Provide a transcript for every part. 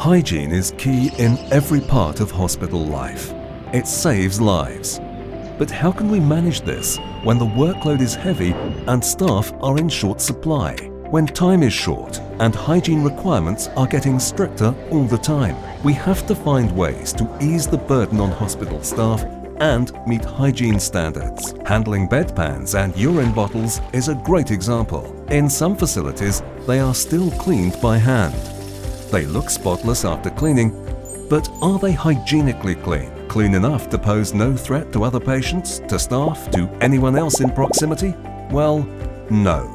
Hygiene is key in every part of hospital life. It saves lives. But how can we manage this when the workload is heavy and staff are in short supply? When time is short and hygiene requirements are getting stricter all the time, we have to find ways to ease the burden on hospital staff and meet hygiene standards. Handling bedpans and urine bottles is a great example. In some facilities, they are still cleaned by hand. They look spotless after cleaning, but are they hygienically clean? Clean enough to pose no threat to other patients, to staff, to anyone else in proximity? Well, no.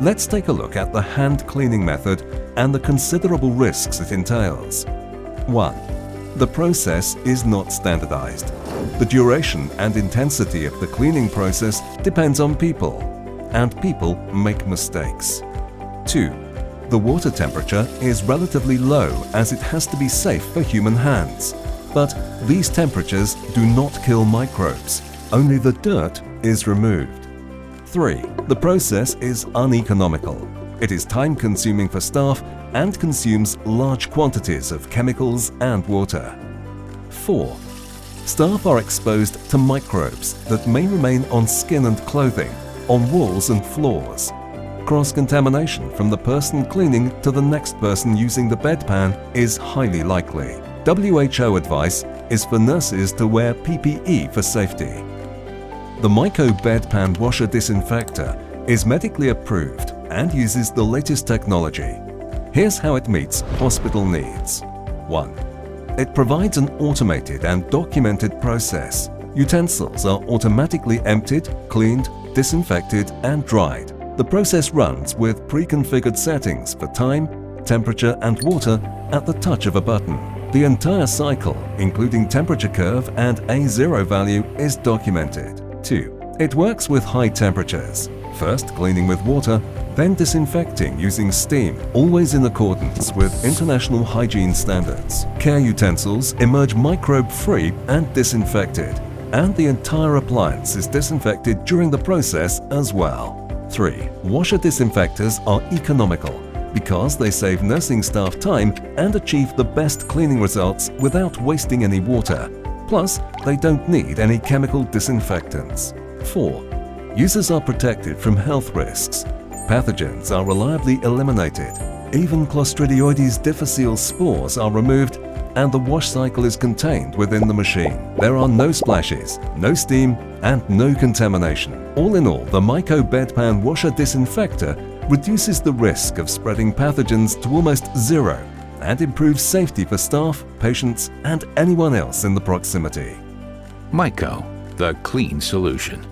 Let's take a look at the hand cleaning method and the considerable risks it entails. 1. The process is not standardized. The duration and intensity of the cleaning process depends on people, and people make mistakes. 2. The water temperature is relatively low as it has to be safe for human hands. But these temperatures do not kill microbes, only the dirt is removed. 3. The process is uneconomical. It is time-consuming for staff and consumes large quantities of chemicals and water. 4. Staff are exposed to microbes that may remain on skin and clothing, on walls and floors. Cross-contamination from the person cleaning to the next person using the bedpan is highly likely. WHO advice is for nurses to wear PPE for safety. The Myco Bedpan Washer Disinfector is medically approved and uses the latest technology. Here's how it meets hospital needs. 1. It provides an automated and documented process. Utensils are automatically emptied, cleaned, disinfected, and dried. The process runs with pre-configured settings for time, temperature, and water at the touch of a button. The entire cycle, including temperature curve and A0 value, is documented. 2. It works with high temperatures. First cleaning with water, then disinfecting using steam, always in accordance with international hygiene standards. Care utensils emerge microbe-free and disinfected, and the entire appliance is disinfected during the process as well. 3. Washer disinfectors are economical because they save nursing staff time and achieve the best cleaning results without wasting any water. Plus, they don't need any chemical disinfectants. 4. Users are protected from health risks. Pathogens are reliably eliminated. Even Clostridioides difficile spores are removed, and the wash cycle is contained within the machine. There are no splashes, no steam, and no contamination. All in all, the Myco Bedpan Washer Disinfector reduces the risk of spreading pathogens to almost zero and improves safety for staff, patients, and anyone else in the proximity. Myco, the clean solution.